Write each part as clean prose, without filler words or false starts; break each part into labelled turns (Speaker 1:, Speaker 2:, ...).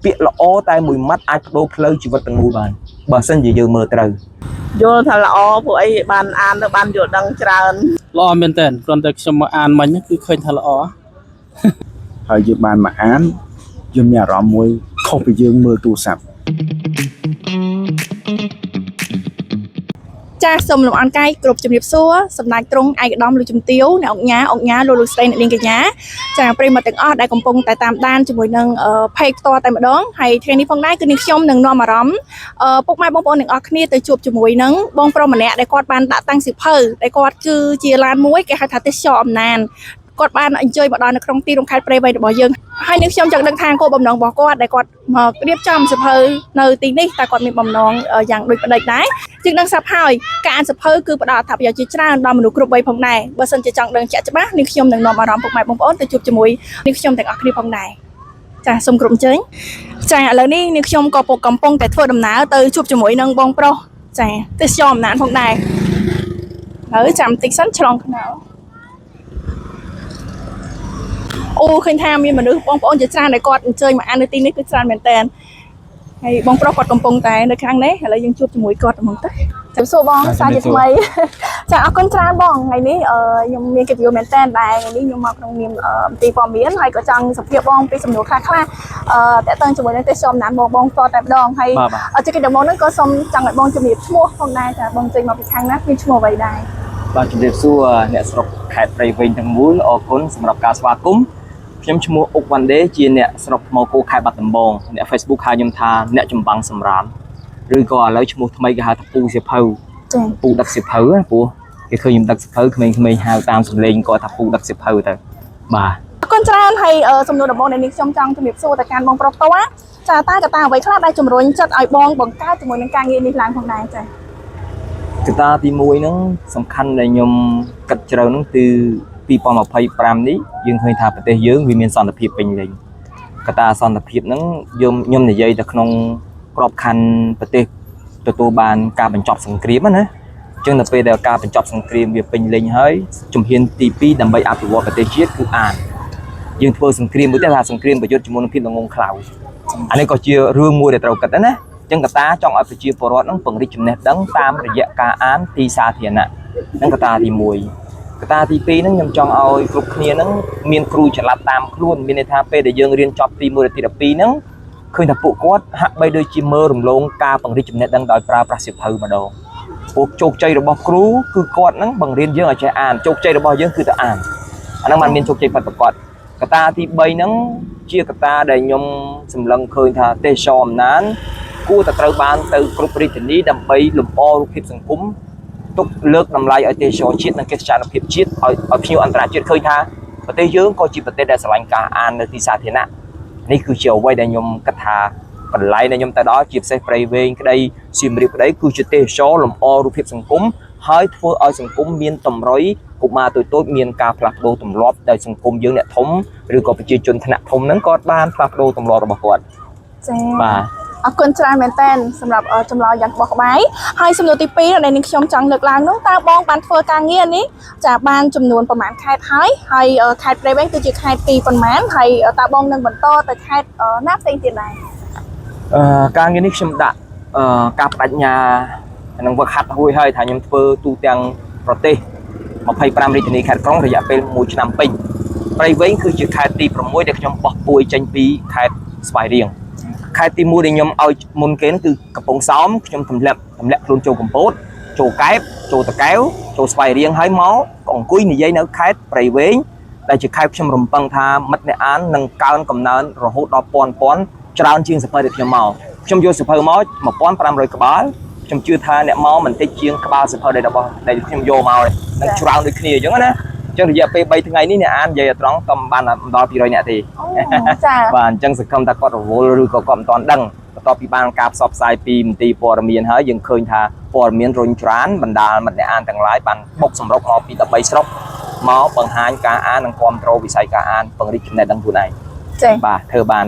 Speaker 1: ពាក្យល្អតែមួយម៉ាត់អាចបដូរផ្លូវជីវិតទាំងមូលបានបើសិនជាយើងមើលត្រូវ
Speaker 2: យល់ថាល្អពួកអីបានអានទៅបានយល់ដឹងច្រើន
Speaker 3: ល្អមែនតើគ្រាន់តែខ្ញុំមកអានមិញគឺឃើញថាល្អ
Speaker 4: ហើយយើងបានមកអានយើងមានអារម្មណ៍មួយខុសពីយើងមើលទូរស័ព្ទ
Speaker 5: ចាសសូមលំអរកាយគ្រប់ជំរាបសួរសម្ដេចទ្រង់ឯកឧត្តមលោកជំទាវអ្នកអង្គការលោកស្រីអ្នកនាងកញ្ញាចាប្រិយមិត្តទាំងអស់ដែលកំពុងតែតាមដានជាមួយនឹងផេកផ្ទាល់តែម្ដងហើយថ្ងៃនេះផងដែរគឺនាងខ្ញុំនឹងនាំអារម្មណ៍ពុកម៉ែបងប្អូនទាំងអស់គ្នាទៅជួបជាមួយនឹងបងប្រុសម្នាក់ដែលគាត់បានដាក់តាំងសិភៅដែលគាត់គឺជាឡានមួយគេហៅថាទេសចរអំណានគាត់បានអញ្ជើញមកដល់នៅក្នុងទីរួមខេត្តព្រៃវែងរបស់យើងហើយនឹងខ្ញុំចង់ដឹងថាគោលបំណងរបស់គាត់ដែលគាត់មករៀបចំសិភៅនៅទីនេះតើគាត់មានបំណងយ៉ាងដូចផ្ដេចដែរជាងដឹងស្រាប់ហើយការអានសិភៅគឺផ្ដល់អត្ថប្រយោជន៍ជាច្រើនដល់មនុស្សគ្រប់វ័យផងដែរបើសិនជាចង់ដឹងជាក់ច្បាស់នាងខ្ញុំនឹងនាំអារម្មណ៍ពុកម៉ែបងប្អូនទៅជួបជាមួយនាងខ្ញុំទាំងអស់គ្នាផងដែរចាសូមក្រុមជើញចាឥឡូវនេះនាងខ្ញុំក៏កំពុងតែធ្វើដំណើរទៅជួបជាមួយនឹងបងប្រុសចាទេសចរអំណាចផងដែរហើយចាំតិចសិនឆ្លងថ្នល់អូឃើញថាមានមនុស្សបងប្អូនជាច្រើនដែលគាត់អញ្ជើញមកអាននៅទីនេះគឺច្រើនមែនតើហើយបងប្រុសគាត់កំពុងតែនៅខាងនេះឥឡូវយើងជួបជាមួយគាត់ហ្មងទៅចាំសួរបងសាជាថ្មីចាអរគុណច្រើនបងថ្ងៃនេះខ្ញុំមានកិត្តិយសមែនតើដែរថ្ងៃនេះខ្ញុំមកក្នុងនាមមន្ត្រីព័ត៌មានហើយក៏ចង់សភាបងពីសំណួរខ្លះតើតើជាមួយនឹងទេសចរណានបងតតែម្ដងហើយជាកិច្ចដំណងហ្នឹងក៏សូមចង់ឲ្យបងជំរាបឈ្មោះផងដែរចាបងចេញមកពីខាងណាមានឈ្មោះអ្វីដែរ
Speaker 1: បាទជំរាបសួរអ្នកស្រុកខេត្តព្រៃវែងទាំងមូលអរគុណសម្រាប់ការស្វាគមន៍ខ្ញុំឈ្មោះអុកវ៉ាន់ដេជាអ្នកស្រុកថ្មគោខេត្តបាត់ដំបងអ្នក Facebook ហៅខ្ញុំថាអ្នកចម្បាំងសម្រាមឬក៏ឥឡូវឈ្មោះថ្មីគេហៅថាពូសៀវភៅពូដឹកសៀវភៅព្រោះគេឃើញខ្ញុំដឹកសៀវភៅក្មេងៗហៅតាមសំឡេងគាត់ថាពូដឹកសៀវភៅទៅបាទ
Speaker 5: អរគុណច្រើនហើយសំណួរដំបូងដែលនេះខ្ញុំចង់ជំរាបសួរទៅកាន់បងប្រុសតើចាតើកត្តាអ្វីខ្លះដែលជំរុញចិត្តឲ្យបងបង្កើតជាមួយនឹងការងារនេះឡើងផងដែរចា
Speaker 1: កត្តាទី1ហ្នឹងសំខាន់ដែលខ្ញុំគិតជ្រៅហ្នឹងគឺ2025នេះយើងឃើញថាប្រទេសយើងវាមានសន្តិភាពពេញលេញកត្តាសន្តិភាពហ្នឹងខ្ញុំនិយាយទៅក្នុងក្របខ័ណ្ឌប្រទេសទទួលបានការបញ្ចប់សង្គ្រាមណាអញ្ចឹងដល់ពេលដែលការបញ្ចប់សង្គ្រាមវាពេញលេញហើយជំហានទី2ដើម្បីអភិវឌ្ឍប្រទេសជាតិគឺអានយើងធ្វើសង្គ្រាមមួយទៀតថាសង្គ្រាមប្រយុទ្ធជាមួយនឹងភាពងងខ្លៅអានេះក៏ជារឿងមួយដែលត្រូវគិតដែរណាអញ្ចឹងកត្តាចង់ឲ្យប្រជាពលរដ្ឋហ្នឹងពង្រីកចំណេះដឹងតាមរយៈការអានទីសាធារណៈហ្នឹងកត្តាទី1កត្តាទី2ហ្នឹងខ្ញុំចង់ឲ្យគ្រប់គ្នាហ្នឹងមានគ្រូចល័តតាមខ្លួនមានន័យថាពេលដែលយើងរៀនចប់ទី1ទី12ហ្នឹងឃើញថាពួកគាត់ហាក់បីដូចជាមើលរំលងការពង្រីកចំណេះដឹងដោយប្រើប្រាស់សៀវភៅម្ដងពួកជោគជ័យរបស់គ្រូគឺគាត់ហ្នឹងបង្រៀនយើងឲ្យចេះអានជោគជ័យរបស់យើងគឺទៅអានអាហ្នឹងมันមានជោគជ័យពិតប្រាកដកត្តាទី3ហ្នឹងជាកត្តាដែលខ្ញុំសម្លឹងឃើញថាទេសចរអំណានគួរតែត្រូវបានទៅគ្រប់រាជធានីដើម្បីលម្អរូបភាពសង្គមទុកលើកតម្លៃឲ្យទេសចរជាតិនិងកិច្ចការភាពជាតិឲ្យភ្ញៀវអន្តរជាតិឃើញថាប្រទេសយើងក៏ជាប្រទេសដែលស្រឡាញ់ការអាននៅទីសាធារណៈនេះគឺជាអ្វីដែលខ្ញុំគិតថាកន្លែងដែលខ្ញុំទៅដល់ជាពិសេសព្រៃវែងក្តីសៀមរាបក្តីគឺជាទេសចរលម្អរូបភាពសង្គមហើយធ្វើឲ្យសង្គមមានតម្រុយកុមារតូចៗមានការផ្លាស់ប្ដូរទម្លាប់ដោយសង្គមយើងអ្នកធំឬក៏ប្រជាជនថ្នាក់ធំហ្នឹងក៏បានផ្លាស់ប្ដូរទម្លាប់របស់គាត់
Speaker 5: ចា៎បាទអរគុណច្រើនមែនតើសម្រាប់ចម្លើយយ៉ាងបោះក្បាយហើយសំណួរទី2ដែលនាងខ្ញុំចង់លើកឡើងនោះតើបងបានធ្វើការងារនេះចាបានចំនួនប្រមាណខេត្តហើយខេត្តព្រៃវែងគឺជាខេត្តទីប៉ុន្មានហើយតើបងនឹងបន្តទៅខេត្តណាផ្សេងទៀតដែរ
Speaker 1: ការងារនេះខ្ញុំដាក់ការបដិញ្ញានឹងវឹកហាត់រួចហើយថាខ្ញុំធ្វើទូទាំងប្រទេស25រាជធានីខេត្តក្រុងរយៈពេល1ឆ្នាំពេញព្រៃវែងគឺជាខេត្តទី6ដែលខ្ញុំបោះពួយចេញពីខេត្តស្វាយរៀងខេត្តទី1ដែលខ្ញុំឲ្យមុនគេគឺកំពង់សោមខ្ញុំទម្លាក់ខ្លួនចូលកំពតចូលកែបចូលតកែវចូលស្វាយរៀងហើយមកក៏អង្គុយនិយាយនៅខេត្តព្រៃវែងដែលជាខេត្តខ្ញុំរំពឹងថាមិត្តអ្នកអាននឹងកើនកំណើនរហូតដល់ពាន់ច្រើនជាងសភៅដែលខ្ញុំមកខ្ញុំយកសភៅមក1500ក្បាលខ្ញុំជឿថាអ្នកមកមិនតិចជាងក្បាលសភៅដែលខ្ញុំយកមកនឹងច្រើនដូចគ្នាអញ្ចឹងណាអញ្ចឹងរយៈពេល3ថ្ងៃនេះអ្នកអាននិយាយត្រង់ក៏បានដល់200នាក់ទេបាទអញ្ចឹងសង្ឃឹមថាគាត់រវល់ឬក៏គាត់មិនទាន់ដឹងបន្ទាប់ពីបានការផ្សព្វផ្សាយពីមន្ទីរព័ត៌មានហើយយើងឃើញថាព័ត៌មានរុញច្រានបណ្ដាលមិត្តអ្នកអានទាំងឡាយបានបុកសម្រុកមកពី13ស្រុកមកបង្ហាញការអាននិងគ្រប់គ្រងវិស័យការអានពង្រីកចំណេះដឹងខ្លួនឯងបាទធ្វើបាន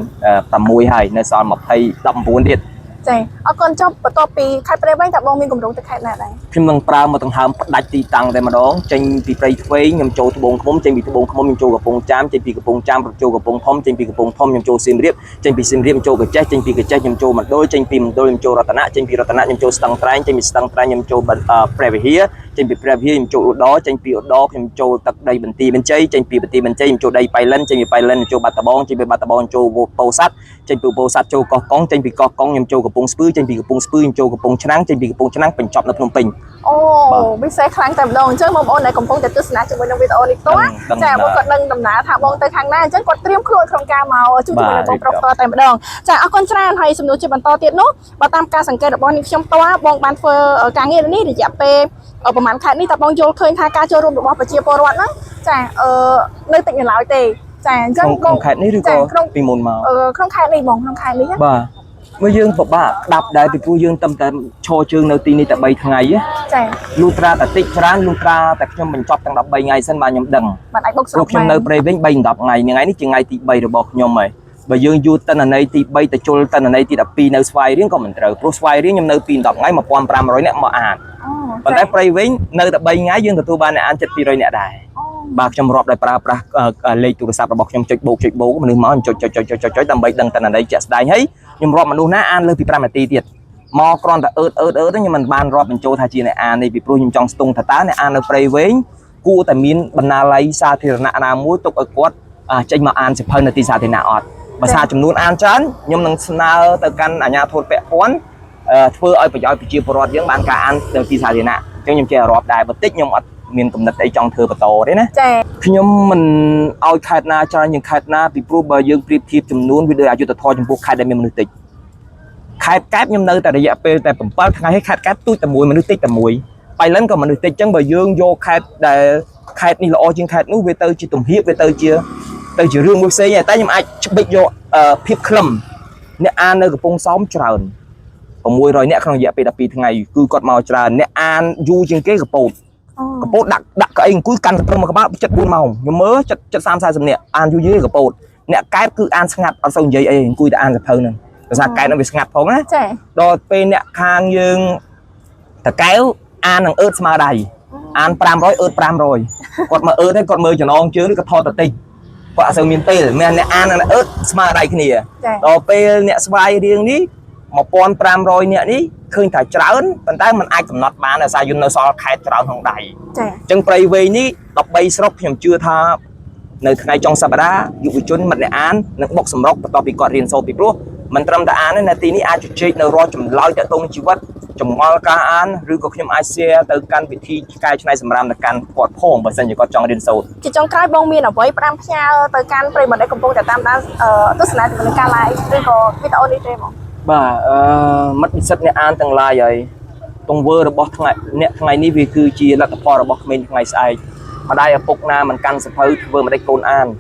Speaker 1: 6ហើយនៅសល់19ទៀត
Speaker 5: ចាអរគុណចុះបន្ទាប់ពីខេត្តព្រៃវែងតើបងមានកម្រងទៅខេត្តណាដែរ
Speaker 1: ខ្ញុំនឹងប្រើមកដង្ហើមផ្ដាច់ទីតាំងតែម្ដងចេញពីព្រៃធ្វេងខ្ញុំចូលត្បូងឃ្មុំចេញពីត្បូងឃ្មុំខ្ញុំចូលកំពង់ចាមចេញពីកំពង់ចាមចូលកំពង់ធំចេញពីកំពង់ធំខ្ញុំចូលសៀមរាបចេញពីសៀមរាបខ្ញុំចូលកាចេះចេញពីកាចេះខ្ញុំចូលមណ្ឌលចេញពីមណ្ឌលខ្ញុំចូលរតនៈចេញពីរតនៈខ្ញុំចូលស្ទឹងត្រែងចេញពីស្ទឹងត្រែងខ្ញុំចូលព្រះវិហារចេញពីព្រះវិហារខ្ញុំចូលឧត្តរចេញពីឧត្តរខ្ញុំចូលទឹកដីបន្ទាយមានជ័យចេញពីបន្ទាយមានជ័យខ្ញុំចូលដីបៃលិនចេញពីបៃលិនខ្ញុំចូលបាត់ដំបងចេញពីបាត់ដំបងចូលពោធិ៍សាត់ចេញពីពោធិ៍សាត់ចូលកោះកុងចេញពីកោះកុងខ្ញុំចូលកំពង់ស្ពឺចេញពីកំពង់ស្ពឺខ្ញុំចូលកំពង់ឆ្នាំងចេញពីកំពង់ឆ្នាំងបញ្ចប់នៅភ្នំពេញ
Speaker 5: អូពិសេសខ្លាំងតែម្ដងអញ្ចឹងបងប្អូនដែលកំពុងតែទស្សនាជាមួយនឹងវីដេអូនេះផ្ទាល់ចាបងគាត់ដឹងដំណើរថាបងទៅខាងណាអញ្ចឹងគាត់ត្រៀមខ្លួនក្នុងការមកជួយជាមួយនឹងបងប្រុសផ្ទាល់តែម្ដងចាអរគុណច្រើនហើយសំណួរជាបន្តទៀតនោះបើតាមការសង្កេតរបស់នាងខ្ញុំផ្ទាល់បងបានធ្វើការងារនេះរយៈពេលប្រហែលខែនេះតើបងយល់ឃើញថាការចូលរួមរបស់ប្រជាពលរដ្ឋហ្នឹងចានៅតិចនៅឡើយទេចាអញ្ចឹង
Speaker 1: ក្នុងខេត្តនេះឬក៏ពីមុនមក
Speaker 5: ក្នុងខេត្តនេះបងក្នុងខេត្តនេះ
Speaker 1: បាទ Mới dương bập bạ đạp đại bị cô dương tâm tầm cho chương đầu tiên đi tại 3 ngày á. Lutra tại tích trán Lutra tại trong mình chọc tăng đọc 3 ngày sân ba nhom đằng. Lúc trong nơi pre với 3 đọc ngày nhưng ngày ní chỉ ngày thì 3 rồi bọc nhom mày. Bởi dương du tân ở đây thì 3 tại chôn tân ở đây thì đập pi nơi xoay riêng còn mình trời pro xoay riêng nhom nơi pin đọc ngày mà quan pram rồi nè mà à. Còn tại pre với nơi tại 3 ngày dương từ tu ba này ăn chật pi rồi nè đài. Ba trong rọp đại pra lấy tụ sạp bọc trong chọi bố mình máu chọi tầm 3 đằng tân ở đây chẹt đài ấy. Nhưng rọp mà luôn á ăn lên bị pram là tì tiệt mò con ta ớt đó nhưng mình ban rọp mình châu thay chi này ăn đi bị pro nhưng trong stung thật tá này ăn ở prey với cu tại miên bần na lấy xa thì nạ muối tục ở quất tranh mà ăn sẽ phân là tì xa thì nạ ọt và xa chấm luôn ăn chán nhưng mình na từ căn ở nhà thôn vẽ quán phơi ơi phải giỏi phải chia rọt những bán cả ăn từ tì xa thì nạ cho nhưng chè rọp đài và tích nhưng ọt miền cầm nật ấy trong thừa và tổ đấy nè nhưng mình ao khai na cho những khai na bị pro bờ dương prep thiệp chấm luôn video cho thôi trong cuộc khai đây mình tịch khai cáp nhâm nơi tại địa p tại phẩm bao ngày hay khai cáp tôi tầm mùi mà nước tích tầm mùi bay lớn còn mà nước tích chân bờ dương vô khai để khai đi lo trên khai nút về tơ chỉ tùng hiệp về tơ chưa tơ chỉ riêng một xe này tay nhưng ai bị vô phép khâm nè an nơi cái phong xóm tròn còn mùi rồi nè không dẹp về đặc biệt ngày cứ còn màu tròn nè an du trên cái cái bột đặt cái anh cuối căn mà các bạn chất buôn màu nhưng mớ chất sam sai sầm nè an du dưới cái bột nè cái cứ an ngặt ở sông dây ấy cuối đã an được hơn nè ra cái nó bị ngặt phóng á đôi bên nè khang dương ta kéo an thằng ớt mà đầy an pram rồi ớt pram rồi còn mà ớt đấy còn mơ cho nó chứ nó thò tạt tinh quả sầu miền tây là nè an là ớt mà đầy cái này đôi bên nè xoay riêng ní một con pram rồi nè ní khơi thải trơn phần tay mình ai cầm nọt bán là sao dùng nó so khai trơn không đầy chân play về ní đọc bay sốc nhầm chưa tha nơi ngày trong sabada dụ chốn mặt nè an nó bọc sầm rốc và to bị cọt riêng sâu bị pro mình trầm ta an này tí ní ai chụp chơi nó ro chùm lói để tung chịu vắt chùm mò cá an rồi có nhầm ai xe từ căn vị thi cai cho này sầm ram là căn quạt phồng và sân chỉ có trong riêng sâu
Speaker 5: chỉ trong cái bông miên ở với pram nha từ căn pre mà để cùng bông để tam đã tức là mình ca lại rồi có video đi chơi không
Speaker 1: bà mất bị sắt nè an từng lai vậy tung vơ được bọc ngày ní vì cứ chia là tập phò được bọc mình ngày sai mà đây ở phục na mình căn sập hơi vơ mà đây côn an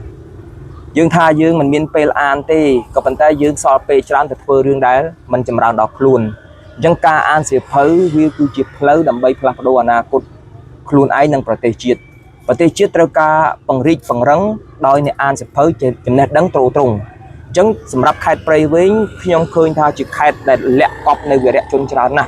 Speaker 1: dương tha dương mình miên pe an tê có phần tay dương so pe trán thật vơ riêng đá mình chầm rào đọc luôn dân ca an sẽ phơi vì cứ chụp lâu đầm bay phật đồ na cột luôn ai nâng và tê chiết treo ca bằng rít bằng rắn đôi này an sẽ phơi chụp nét đắng trâu trùng chân sầm rập khai prey với nhông khơi tha chụp khai để lẹ cọp nơi về lẹ chôn trán nè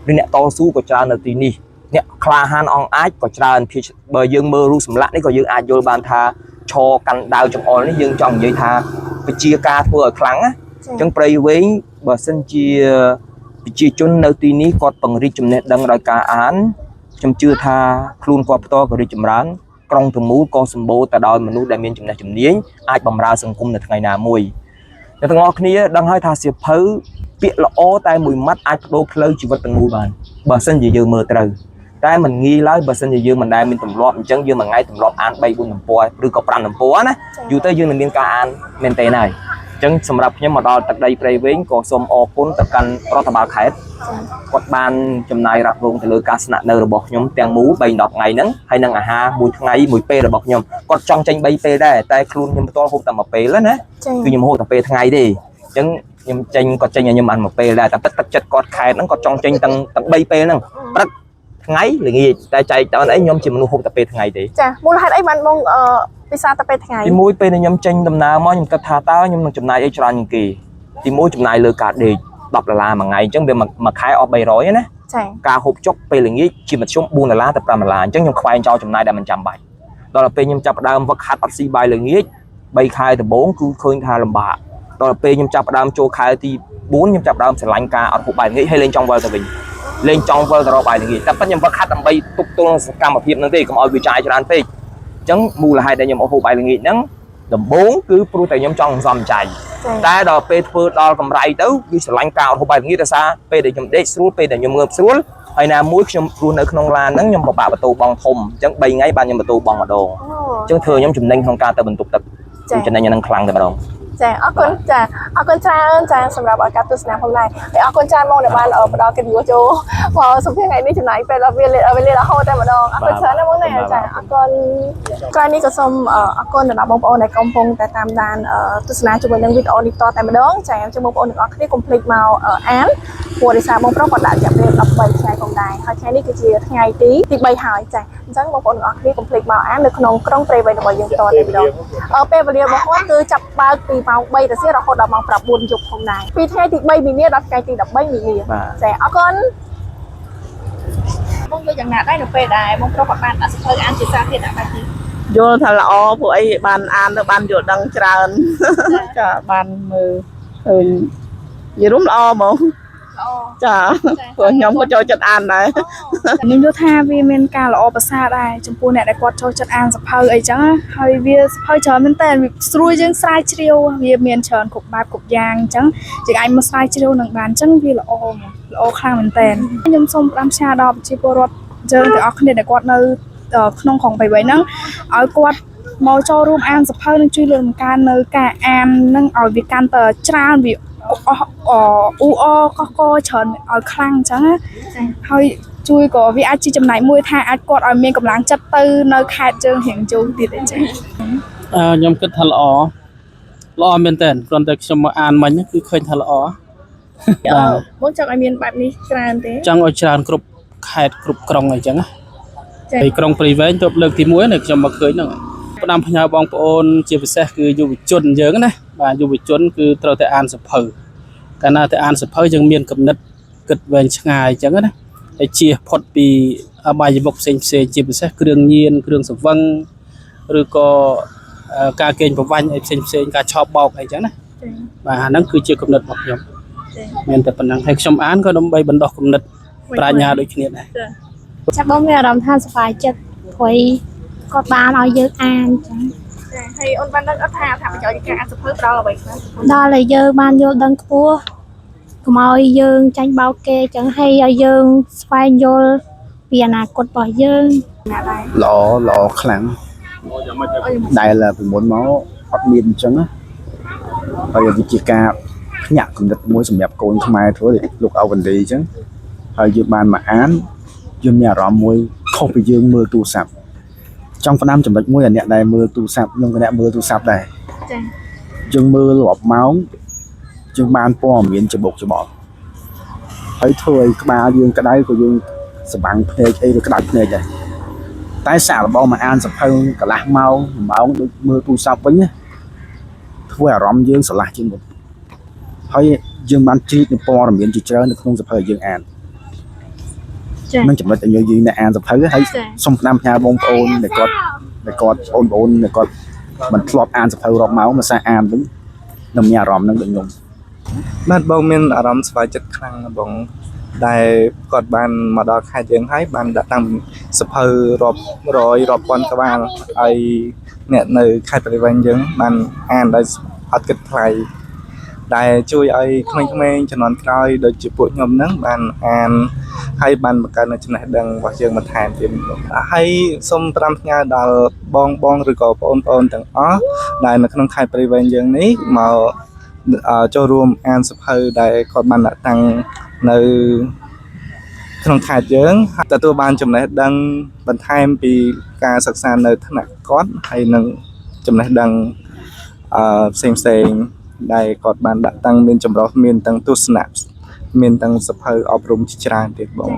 Speaker 1: vì nè to su của trán ở tí ni nè kha han on ái của trán thì bờ dương mơ ru sầm lạ đấy có dương ai vô bàn tha cho căn đào trong ổn dương trồng vậy tha bị chia ca thua ở kháng á chân prey với bờ sân chia chôn nơi tí ni cọt bằng rít chùm nét đắng đòi cá án chùm chưa tha luôn qua to của rít chùm rán trong thùng mũ con sầm bô ta đòi mà nuôi đại miên chùm này chùm niếng ai bằng ra sừng cung là ngày nào mùiแต่งอคนี้ดังให้ทาเสียเพอเปียละโอแต่มวยมัดไอ้โดเคลื่อนชีวิตเป็นมวยบานบาสันยืมมือตรึงแต่มันงีไล่บาสันยืมมันได้เป็นตุ่มรอบจังยืมมันไงตุ่มรอบอ่านใบบุญตุ่มปอยหรือกบปรานตุ่มปัวนะอยู่แต่ยืมมันเป็นการอ่านเมนเตนายจังสำหรับเนี่ยมาดอตักใดไปเว้งก็สมอคุ้นตักกันรัฐบาลขายกดบานจำนายรับลงแต่เลยการสนับเนอระบบยมแตงมูใบดอกไงนั้นให้นางอาหารมวยไงมวยเประบบยมกดจ้องจังใบเปได้แต่ครูยมตัวหกแต่มาเปแล้วนะคือยมหกแต่เปทั้งไงดิจังยมจังก็จังยมอันมาเปได้แต่ตัดจัดกดขายนั้นก็จ้องจังตั้งใบเปนั่งตัดทั้งไงหรือไงแต่ใจตอนไอ้ยมจิมนุหกแต่เปทั้งไงดิจ้ะมูลค่าไอ้มันมองพิซซ่าตะเปทั้งไงที่มวยเปในยมจังดำน้ำมอยมกระทาต้ายมจำนายไอ้จรานิกีที่มวยจำนายเลือกาดเด็ก 10 đô la một ngày chẳng về mà khai ở 700 á nè
Speaker 5: ចា
Speaker 1: ការហូបចុកពេលល្ងាចជាមធ្យម4 ដុល្លារទៅ 5 ដុល្លារអញ្ចឹងខ្ញុំខ្វែងចោលចំណាយដែលមិនចាំបាច់ដល់ពេលខ្ញុំចាប់ផ្ដើមវឹកហាត់អត់ស៊ីបាយល្ងាច 3 ខែដំបូងគឺឃើញថាលំបាកដល់ពេលខ្ញុំចាប់ផ្ដើមចូលខែទី 4 ខ្ញុំចាប់ផ្ដើមស្រឡាញ់ការអត់ហូបបាយល្ងាចហើយលេងចង់វិលទៅវិញលេងចង់វិលទៅរកបាយល្ងាចតែប៉ិតខ្ញុំវឹកហាត់ដើម្បីទប់ទល់សកម្មភាពហ្នឹងទេកុំឲ្យវាចាយច្រើនពេកអញ្ចឹងមូលហេតុដែលខ្ញុំអត់ហូបបាយល្ងាចហ្នឹងដំបូងគឺព្រោះតែខ្ញុំចង់សន្សំចៃតែដល់ពេលធ្វើដល់កម្រៃទៅគឺស្រឡាញ់ការអត់ហូបបាយល្ងាចដោយសារពេលដែលខ្ញុំដេកស្រួលពេលដែលខ្ញុំងើបស្រួលហើយណាមួយខ្ញុំព្រោះនៅក្នុងឡានហ្នឹងខ្ញុំពិបាកបន្ទោបងធំអញ្ចឹង 3 ថ្ងៃបានខ្ញុំបន្ទោបងម្ដងអញ្ចឹងធ្វើខ្ញុំចំណេញក្នុងការទៅបន្ទប់ទឹកចំណេញអាហ្នឹងខ្លាំងតែម្ដង
Speaker 5: ចាអរគុណចាអរគុណច្រើនចាសម្រាប់ការទស្សនាផងដែរហើយអរគុណច្រើនមកដែលបានផ្ដល់កិត្តិយសចូលមកសម្ភារថ្ងៃនេះចំណាយពេលវេលារហូតតែម្ដងអរគុណច្រើនណាស់បងណាចាអរគុណក្រោយនេះក៏សូមអរគុណដល់បងប្អូនដែលកំពុងតែតាមដានទស្សនាជាមួយនឹងវីដេអូនេះតតែម្ដងចាខ្ញុំបងប្អូនទាំងអស់គ្នាកុំភ្លេចមកអានព្រោះដោយសារបងប្រុសគាត់ដាក់ចាប់រៀប13ថ្ងៃផងដែរហើយថ្ងៃនេះគឺជាថ្ងៃទី3ហើយចាអញ្ចឹងបងប្អូនទាំងអស់គ្នាកុំភ្លេចមកអាននៅក្នុងក្រុងព្រៃវែងរបស់យើងតតែម្ដងពេលវេលារបស់គាត់គឺចាប់បើកពីម៉ោង 3 រសៀលរហូតដល់ម៉ោង 9 យប់ផងដែរពីថ្ងៃទី3មីនាដល់ថ្ងៃទី13មីនាចាអរគុណបងយល់យ៉ាងណាដែរនៅពេលដែលបងប្រុសគាត់បានដាក់សភៅអានជាសាធារណៈបែបនេះ
Speaker 2: យល់ថាល្អពួកអីបានអានទៅបានយល់ដឹងច្រើនចាបានមើលឃើញនិយាយរួមល្អហ្មង ចាព្រោះខ្ញុំក៏ចូលចិត្តអានដែរ
Speaker 5: ខ្ញុំយល់ថាវាមានការល្អប្រសើរដែរចំពោះអ្នកដែលគាត់ចូលចិត្តអានសភៅអីចឹងហើយវាសភៅច្រើនមែនតើវាស្រួលយើងស្រាវជ្រាវវាមានច្រើនគ្រប់បែបគ្រប់យ៉ាងអញ្ចឹងយើងអាចមកស្រាវជ្រាវនឹងបានអញ្ចឹងវាល្អខ្លាំងមែនតើខ្ញុំសូមផ្ដាំផ្ញើដល់ប្រជាពលរដ្ឋយើងទាំងអស់គ្នាដែលគាត់នៅក្នុងក្រុងព្រៃវែងហ្នឹងឲ្យគាត់មកចូលរួមអានសភៅនឹងជួយលើកតម្កើងនៅការអាននឹងឲ្យវាកាន់តែច្រើនវាអ៊ូអកកច្រើនឲ្យខ្លាំងអញ្ចឹងហើយជួយក៏វាអាចជាចំណែកមួយថាអាចគាត់ឲ្យមានកម្លាំងចិត្តទៅនៅខេត្តយើងរៀងជូរទៀតអញ្ចឹង
Speaker 3: ខ្ញុំគិតថាល្អមែនតើគ្រាន់តែខ្ញុំមកអានមិញគឺឃើញថាល្អ
Speaker 5: បងចង់ឲ្យមានបែបនេះច្រើនទេ
Speaker 3: ចង់ឲ្យច្រើនគ្រប់ខេត្តគ្រប់ក្រុងអីចឹងណាហើយក្រុងព្រៃវែងទៅលើកទី1នេះខ្ញុំមកឃើញហ្នឹងផ្ដាំផ្ញើបងប្អូនជាពិសេសគឺយុវជនយើងណាបាទយុវជនគឺត្រូវតែអានសភៅកាលណាតែអានសភៅយើងមានគំនិតគិតវែងឆ្ងាយអញ្ចឹងណាហើយជៀសផុតពីអបាយមុខផ្សេងជាពិសេសគ្រឿងញៀនគ្រឿងសង្វឹងឬក៏ការកេងប្រវ័ញ្ចអីផ្សេងការឆោបបោកអីចឹងណាបាទអាហ្នឹងគឺជាគំនិតរបស់ខ្ញុំមានតែប៉ុណ្ណឹងហើយខ្ញុំអានក៏ដើម្បីបណ្ដោះគំនិតប្រាជ្ញាដូចគ្នាដែរ
Speaker 6: ចាបងមានអារម្មណ៍ថាសប្បាយចិត្តព្រោះគាត់បានឲ្យយើងអានចឹង
Speaker 5: ចាហើយអូនបានដឹងអត់ថាប្រយោជន៍នៃការអានសភៅដល់អ្វីខ្លះ
Speaker 6: ដល់ឲ្យយើងបានយល់ដឹងខ្ពស់កុំឲ្យយើងចាញ់បោកគេចឹងហើយឲ្យយើងស្វែងយល់ពីអនាគតរបស់យើង
Speaker 5: ណាដែរ
Speaker 4: ល្អខ្លាំងដែលពីមុនមកអត់មានអញ្ចឹងណាហើយវាជាការភ្ញាក់គំនិតមួយសម្រាប់កូនខ្មែរធ្វើលោកអវណ្ឌីអញ្ចឹងហើយយើងបានមកអានយើងមានអារម្មណ៍មួយខុសពីយើងមើលទូរស័ព្ទចង់ផ្ដាំចំណុចមួយអាអ្នកដែលមើលទូរស័ព្ទខ្ញុំក៏អ្នកមើលទូរស័ព្ទដែរចា៎យើងមើលរាប់ម៉ោងយើងបានព័ត៌មានច្បុកច្បល់ហើយធ្វើឲ្យក្បាលយើងក្តៅក៏យើងស្បាំងភ្នែកអីវាក្តៅភ្នែកដែរតែសាកល្បងមកអានសភៅកន្លះម៉ោងដូចមើលទូរស័ព្ទវិញណាធ្វើអារម្មណ៍យើងស្រឡះជាងមុនហើយយើងបានជ្រាបនូវព័ត៌មានជាច្រើននៅក្នុងសភៅយើងអាននឹងចំណុចឲ្យយើងអ្នកអានសភៅហើយសូមផ្ដាំផ្ញើបងប្អូនដែលគាត់បងប្អូនដែលគាត់មិនធ្លាប់អានសភៅរាប់ម៉ោងមកសាអានវិញនឹងមានអារម្មណ៍នឹងដូចខ្ញុំ
Speaker 7: បាទបងមានអារម្មណ៍ស្វាយចិត្តខ្លាំងណាស់បងដែលគាត់បានមកដល់ខេត្តយើងហើយបានដាក់តាំងសភៅរាប់រយរាប់ពាន់ក្បាលឲ្យអ្នកនៅខេត្តព្រៃវែងយើងបានអានដោយអត់គិតថ្លៃដែលជួយឲ្យក្មេងៗជំនាន់ក្រោយដូចជាពួកខ្ញុំហ្នឹងបានអានហើយបានបង្កើននូវចំណេះដឹងរបស់យើងបន្ថែមទៀតហើយសូមប្រាំផ្ញើដល់បងឬក៏បងប្អូនទាំងអស់ដែលនៅក្នុងខេត្តព្រៃវែងយើងនេះមកចូលរួមអានសភៅដែលគាត់បានដាក់តាំងនៅក្នុងខេត្តយើងទទួលបានចំណេះដឹងបន្ថែមពីការសិក្សានៅថ្នាក់គាត់ហើយនឹងចំណេះដឹងផ្សេងដែលគាត់បានដាក់តាំងមានចម្រុះមានទាំងទស្សនៈមានទាំងសភៅអប់រំជាច្រើនទៀតបង